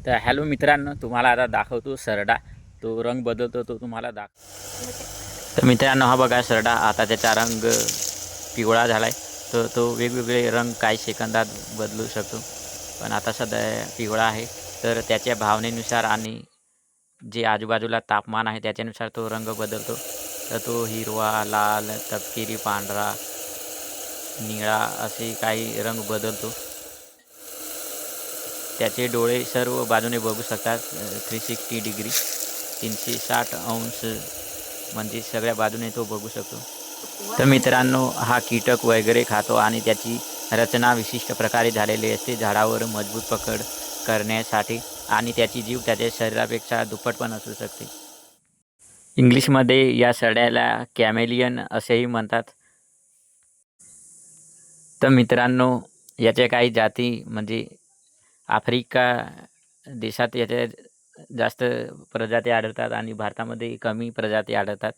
तर हॅलो मित्रांनो, तुम्हाला आता दाखवतो सरडा. तो रंग बदलतो तो तुम्हाला तर मित्रांनो, हा बघा सरडा. आता त्याचा रंग पिवळा झाला आहे. तर तो वेगवेगळे रंग काही सेकंदात बदलू शकतो. पण आता सध्या पिवळा आहे. तर त्याच्या भावनेनुसार आणि जे आजूबाजूला तापमान आहे त्याच्यानुसार तो रंग बदलतो. तर तो हिरवा, लाल, तपकिरी, पांढरा, निळा असे काही रंग बदलतो. त्याचे डोळे सर्व बाजूने बघू शकतात. 360 डिग्री 360 अंश म्हणजे सगळ्या बाजूने तो बघू शकतो. तर मित्रांनो, हा कीटक वगैरे खातो आणि त्याची रचना विशिष्ट प्रकारे झालेली असते झाडावर मजबूत पकड करण्यासाठी आणि त्याची जीव त्याच्या शरीरापेक्षा दुप्पट पण असू शकते. इंग्लिशमध्ये या सड्याला कॅमेलियन असेही म्हणतात. तर मित्रांनो, याच्या काही जाती म्हणजे आफ्रिका देशात याच्या जास्त प्रजाती आढळतात आणि भारतामध्ये कमी प्रजाती आढळतात.